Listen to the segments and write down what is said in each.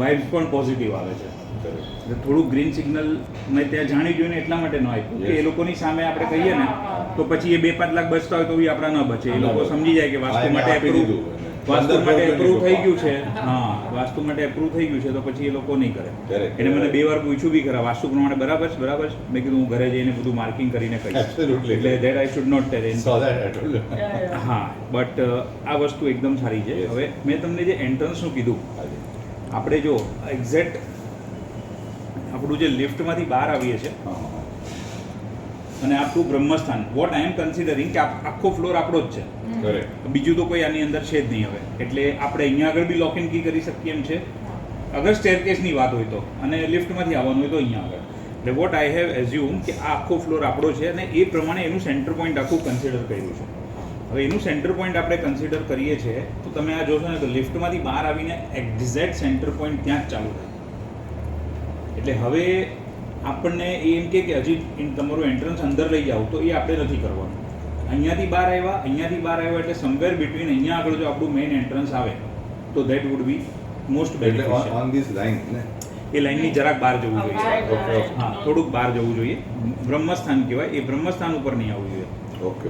Vibes પણ positive આવે છે. એટલે થોડું ગ્રીન સિગ્નલ મેં ત્યાં જાણી જોઈને એટલા માટે ન આપ્યું કે એ લોકોની સામે આપણે કહીએ ને તો પછી એ 2-5 લાખ બચતા હોય તો બી આપણા ન બચે. એ લોકો સમજી જાય કે વાસ્તુ માટે એપ્રૂવ થઈ ગયું છે. હા, વાસ્તુ માટે એપ્રૂવ થઈ ગયું છે તો પછી એ લોકો નહીં કરે. એને મને 2 વાર પૂછ્યું બી ખરા વાસ્તુ પ્રમાણે બરાબર છે બરાબર છે. મેં કીધું હું ઘરે જઈને બધું માર્કિંગ કરીને કહીશ. એટલે that I should not tell. હા, બટ આ વસ્તુ એકદમ સારી છે. હવે મેં તમને જે એન્ટ્રન્સનું કીધું, આપણે જો એક્ઝેક્ટ આપણું જે લિફ્ટમાંથી બહાર આવીએ છીએ અને આપણું બ્રહ્મસ્થાન, વોટ આઈ એમ કન્સિડરિંગ કે આખો ફ્લોર આપણો જ છે, બીજું તો કોઈ આની અંદર છે જ નહીં. હવે એટલે આપણે અહીંયા આગળ બી લોક એન્ડ કી કરી શકીએ એમ છે અગર સ્ટેરકેસની વાત હોય તો, અને લિફ્ટમાંથી આવવાનું હોય તો અહીંયા આગળ. એટલે વોટ આઈ હેવ એઝ્યુમ કે આ આખો ફ્લોર આપણો છે અને એ પ્રમાણે એનું સેન્ટર પોઈન્ટ આખું કન્સિડર કર્યું છે. હવે એનું સેન્ટર પોઈન્ટ આપણે કન્સિડર કરીએ છીએ તો તમે આ જોશો ને તો લિફ્ટમાંથી બહાર આવીને એક્ઝેક્ટ સેન્ટર પોઈન્ટ ત્યાં જ ચાલુ થાય. એટલે હવે આપણને એ એમ કે હજી તમારું એન્ટ્રન્સ અંદર લઈ જાઓ તો એ આપણે નથી કરવાનું. અહીંયાથી બહાર આવ્યા એટલે સમવેર બિટવીન અહીંયા આગળ જો આપણું મેઇન એન્ટ્રન્સ આવે તો that would be most beneficial. On this line ને એ લાઇનની જરાક બહાર જવું જોઈએ. હા, થોડુંક બહાર જવું જોઈએ. બ્રહ્મસ્થાન કહેવાય, એ બ્રહ્મસ્થાન ઉપર નહીં આવવું જોઈએ. ઓકે.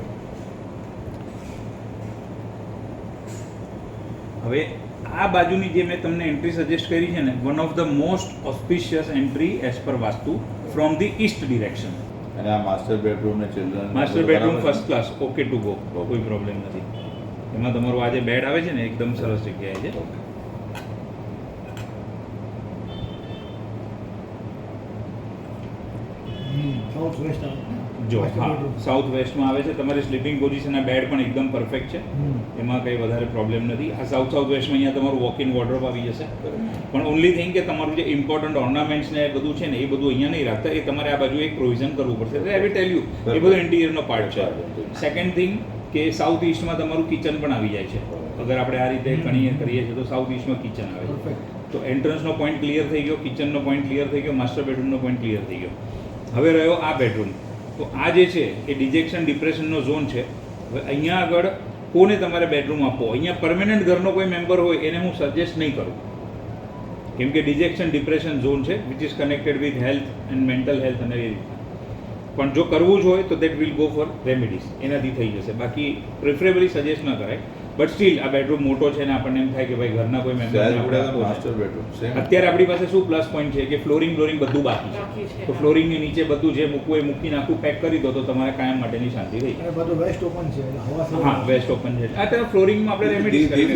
હવે આ બાજુની જે મેં તમને એન્ટ્રી સજેસ્ટ કરી છે ને, one of the most auspicious entry as per vastu from the East direction. અને આ માસ્ટર બેડરૂમ ને children master bedroom first class, okay to go, કોઈ પ્રોબ્લેમ નથી. એમાં તમારું આ જે બેડ આવે છે ને એકદમ સરસ જગ્યાએ છે. જો હા, સાઉથ વેસ્ટમાં આવે છે. તમારી સ્લીપિંગ પોઝિશન, આ બેડ પણ એકદમ પરફેક્ટ છે, એમાં કંઈ વધારે પ્રોબ્લેમ નથી. આ સાઉથ વેસ્ટમાં અહીંયા તમારું વોક ઇન વોર્ડરોબ આવી જશે. પણ ઓનલી થિંગ કે તમારું જે ઇમ્પોર્ટન્ટ ઓર્નામેન્ટ્સ ને બધું છે ને એ બધું અહીંયા નહીં રાખતા, એ તમારે આ બાજુ એક પ્રોવિઝન કરવું પડશે. એટલે આઈ વિલ ટેલ યુ, એ બધું ઇન્ટિરિયરનો પાર્ટ છે. સેકન્ડ થિંગ કે સાઉથ ઈસ્ટમાં તમારું કિચન પણ આવી જાય છે. અગર આપણે આ રીતે કરીએ છીએ તો સાઉથ ઈસ્ટમાં કિચન આવે છે. તો એન્ટ્રન્સનો પોઈન્ટ ક્લિયર થઈ ગયો, કિચનનો પોઈન્ટ ક્લિયર થઈ ગયો, માસ્ટર બેડરૂમનો પોઈન્ટ ક્લિયર થઈ ગયો. હવે રહ્યો આ બેડરૂમ. તો આ જે છે એ ડિજેક્શન ડિપ્રેશનનો ઝોન છે. હવે અહીંયા આગળ કોને તમારે બેડરૂમ આપવો, અહીંયા પરમેનન્ટ ઘરનો કોઈ મેમ્બર હોય એને હું સજેસ્ટ નહીં કરું, કેમ કે ડિજેક્શન ડિપ્રેશન ઝોન છે which is connected with health and mental health અને એ રીતના. પણ જો કરવું જ હોય તો that will go for remedies, એનાથી થઈ જશે. બાકી પ્રિફરેબલી સજેસ્ટ ન કરાય. બટ સ્ટીલ આ બેડરૂમ મોટો છે ને આપણને એમ થાય કે ભાઈ ઘરના કોઈ મેમ્બર. માસ્ટર બેડરૂમ અત્યારે આપણી પાસે શું પ્લસ પોઈન્ટ છે કે ફ્લોરિંગ બધું બાકી છે. તો ફ્લોરિંગની નીચે બધું જે મૂકવું એ મૂકી નાખવું, પેક કરી દો તો તમારે કાયમ માટેની શાંતિ રહી. બધું વેસ્ટ ઓપન છે. હા, વેસ્ટ ઓપન છે. અત્યારે ફ્લોરિંગમાં આપણે રેમેડીઝ કરી.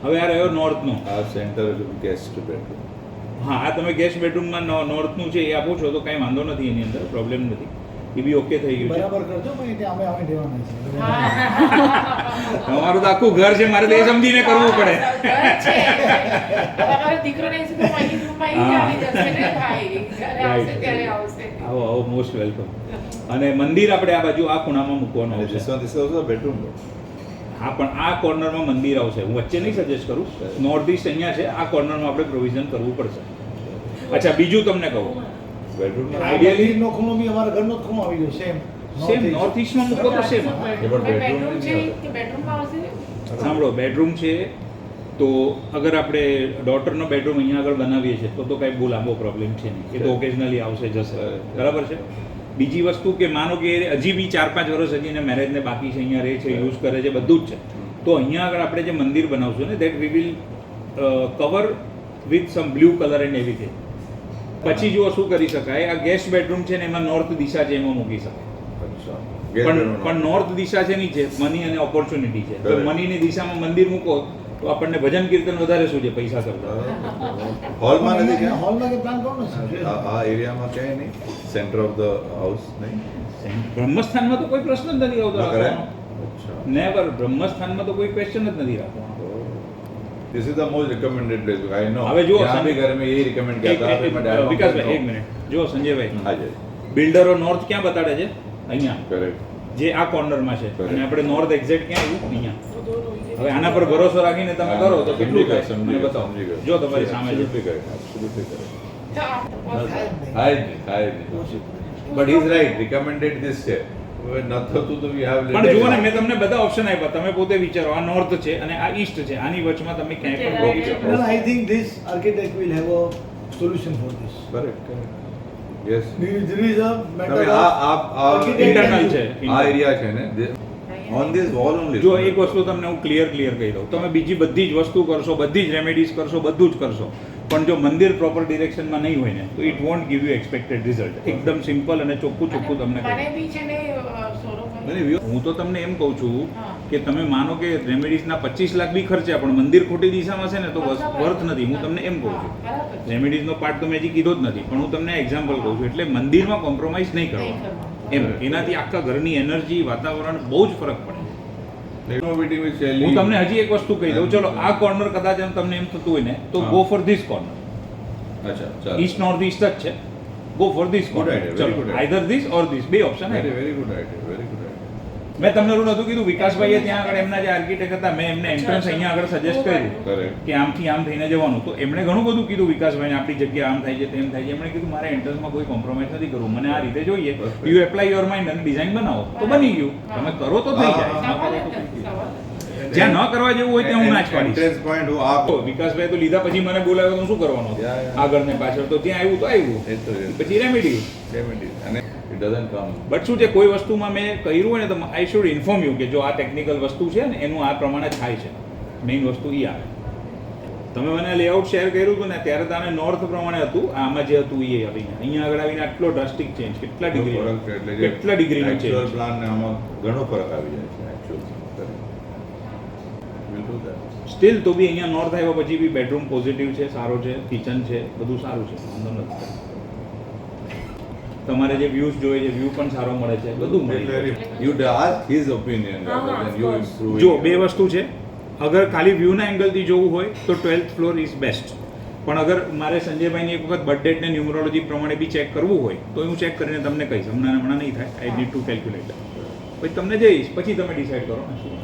હવે આ રહ્યો નોર્થનો. આ સેન્ટર ગેસ્ટ બેડરૂમ. હા, આ તમે ગેસ્ટ બેડરૂમમાં નોર્થનું છે એ આપો છો તો કાંઈ વાંધો નથી, એની અંદર પ્રોબ્લેમ નથી. એ બી ઓકે થઈ ગયું છે. બરાબર કરજો, પણ ત્યાં અમે દેવાના છે. તમારું તો આખું ઘર છે, મારે તો એ સમજીને કરવું પડે. આવો આવો, મોસ્ટ વેલકમ. અને મંદિર આપણે આ બાજુ આ ખૂણામાં મૂકવાનું આવશે. બેડરૂમ. હા, પણ આ કોર્નરમાં મંદિર આવશે. હું વચ્ચે નહીં સજેસ્ટ કરું. નોર્થ ઈસ્ટ અહીંયા છે, આ કોર્નરમાં આપણે પ્રોવિઝન કરવું પડશે. અચ્છા, બીજું તમને કહું, બેડરૂમ આઈડિયલી નો ખૂણો બી અમારા ઘરનો જ ખૂણો આવી ગયો. સેમ નોર્થ ઈસ્ટમાં મૂકો તો સેમ. સાંભળો, બેડરૂમ છે તો અગર આપણે ડોટરનો બેડરૂમ અહીંયા આગળ બનાવીએ છીએ તો કાંઈ બહુ લાંબો પ્રોબ્લેમ છે નહીં. એ તો ઓકેઝનલી આવશે જશે, બરાબર છે. બીજી વસ્તુ કે માનો કે હજી બી 4-5 વર્ષ હજી એને મેરેજને બાકી છે, અહીંયા રહે છે, યુઝ કરે છે, બધું જ છે, તો અહીંયા આગળ આપણે જે મંદિર બનાવશું ને that we will cover with some blue colour and everything. પછી જો શું કરી શકાય, આ ગેસ્ટ બેડરૂમ છે ને એમાં નોર્થ દિશા છે, એમાં મૂકી શકાય. પણ નોર્થ દિશા છે ની છે મની અને ઓપોર્ચ્યુનિટી છે. તો મનીની દિશામાં મંદિર મૂકો તો આપણને ભજન કીર્તન વધારે શું છે પૈસા કરતા. હોલમાં નથી કે હોલમાં કે પ્લાન કરો ને આ એરિયામાં ક્યાંય નહીં, સેન્ટર ઓફ ધ હાઉસ નહીં. બ્રહ્મસ્થાનમાં તો કોઈ પ્રશ્ન જ નથી આવતો. અચ્છા, નેવર. બ્રહ્મસ્થાનમાં તો કોઈ ક્વેશ્ચન જ નથી રાખવાનો. This is the most recommended place. I know. હવે જો यहाँ भी घर में यही recommend किया था. વિકાસભાઈ એક મિનિટ, જો સંજયભાઈ, હા જી. બિલ્ડરો નોર્થ ક્યાં બતાડે છે? અહીંયા, Correct. જે આ કોર્નરમાં છે, અને આપણે નોર્થ એક્ઝેક્ટ ક્યાં આવ્યું? અહીંયા. હવે આના પર ભરોસો રાખીને તમે કરો તો કેટલું થાય મને બતાવો. જો તમારી સામે છે. Absolutely correct. Hi, but he's right. Recommended this છે. હવે ન થતું તો we have પણ જુઓ ને મેં તમને બધા ઓપ્શન આપ્યા, તમે પોતે વિચારો આ નોર્થ છે અને આ ઈસ્ટ છે, આની વચમાં તમે ક્યાંય પણ રોકી શકો. No, I think this architect will have a solution for this. Correct. Yes. There is a matter હવે of આ architect internal and- છે. આ એરિયા છે ને ઓન ધીસ વોલ ઓનલી. જો એક વસ્તુ તમને હું ક્લિયર કહી દઉં, તમે બીજી બધી જ વસ્તુ કરશો, બધી જ રેમેડીઝ કરશો, બધું જ કરશો, પણ જો મંદિર પ્રોપર ડિરેક્શનમાં નહીં હોય ને તો it want give you expected result. એકદમ સિમ્પલ અને ચોખ્ખું તમને કહી મને બી છે ને સૌરભભાઈ, હું તો તમને એમ કહું છું હા. કે તમે માનો કે રેમેડીઝના 25 લાખ બી ખર્ચ્યા પણ મંદિર ખોટી દિશામાં છે ને તો વર્થ નથી. હું તમને એમ કહું છું. બરાબર છે. રેમેડીઝનો પાર્ટ તો મેં હજી કીધો જ નથી, પણ હું તમને એક્ઝામ્પલ કહું છું. એટલે મંદિરમાં કોમ્પ્રોમાઇઝ નહીં નહીં કરવાનું કરવાનું. એમ. એનાથી આખા ઘરની એનર્જી, વાતાવરણ બહુ જ ફરક પડે. રિનોવેટિંગ વિથ શૈલી. હું તમને હજી એક વસ્તુ કહી દઉં. ચલો આ કોર્નર કદાચ એમ તમને એમ થતું હોય ને તો હા. Go for this corner. અચ્છા ચાલો. ઈસ્ટ નોર્થ ઈસ્ટ જ છે. Go for this Good corner. idea, very ચલો good idea. Either this or this, બે ઓપ્શન વેરી છે. Very good idea, very good idea. મેં તમને એવું નહોતું કીધું, વિકાસભાઈએ ત્યાં આગળ એમના જે આર્કિટેક્ટ હતા, મેં એમને એન્ટ્રન્સ અહીંયા આગળ સજેસ્ટ કર્યું Correct. કે આમથી આમ થઈને જવાનું. તો એમણે ઘણું બધું કીધું વિકાસભાઈને, આપણી જગ્યા આમ થાય છે, તેમ થાય છે. એમણે કીધું મારે એન્ટ્રન્સમાં કોઈ કોમ્પ્રોમાઇઝ નથી કરવું, મને આ રીતે જોઈએ. Perfect. You apply your mind અને ડિઝાઇન બનાવો તો બની ગયું. તમે કરો તો થઈ જાય. ન સવાલ કરો જ તો નથી, થઈ જાય. સવાલ જ નથી. જ્યાં ન કરવા જેવું હોય ત્યાં હું ના જ પાડીશ. Entrance point હું આ તો વિકાસભાઈ તો લીધા પછી મને બોલાવ્યો તો હું શું કરવાનો હતો? Yeah, yeah. આગળ ને પાછળ તો ત્યાં આવ્યું તો આવ્યું, એ તો એ. પછી રેમેડી. અને it doesn't come. બટ શું છે, કોઈ વસ્તુમાં મેં કર્યું હોય ને તો આઈ શુડ ઇન્ફોર્મ યુ કે જો આ ટેકનિકલ વસ્તુ છે ને એનું આ પ્રમાણે થાય છે. મેઇન વસ્તુ એ આવે. તમે મને લેઆઉટ શેર કર્યું હતું ને ત્યારે તાને નોર્થ પ્રમાણે હતું, આમાં જે હતું એ આવીને અહીંયા આગળ આવીને આટલો ડ્રાસ્ટિક ચેન્જ, કેટલા ફરક ડિગ્રી, છે એટલે જે કેટલા ડિગ્રીનો actual ચેન્જ. plan ને આમાં ઘણો ફરક આવી જાય છે actual. We'll do that. Steel તો બી અહીંયા નોર્થ આવ્યા પછી બી બેડરૂમ પોઝિટિવ છે, સારો છે, કિચન છે, બધું સારું છે, વાંધો નથી. તમારે જે વ્યૂઝ જોઈએ છે, વ્યૂ પણ સારો મળે છે, બધું મળે છે. You ask his opinion rather હા, than you of course. improving. જો બે વસ્તુ છે, અગર ખાલી વ્યૂના એંગલથી જોવું હોય તો 12th ફ્લોર ઇઝ બેસ્ટ. પણ અગર મારે સંજયભાઈની એક વખત બર્થ ડેટ ને ન્યુમરોલોજી પ્રમાણે બી ચેક કરવું હોય તો હું ચેક કરીને તમને કહીશ. હમણાં નહીં થાય. I need to calculate. પછી તમને જઈશ, પછી તમે ડિસાઈડ કરો ને શું.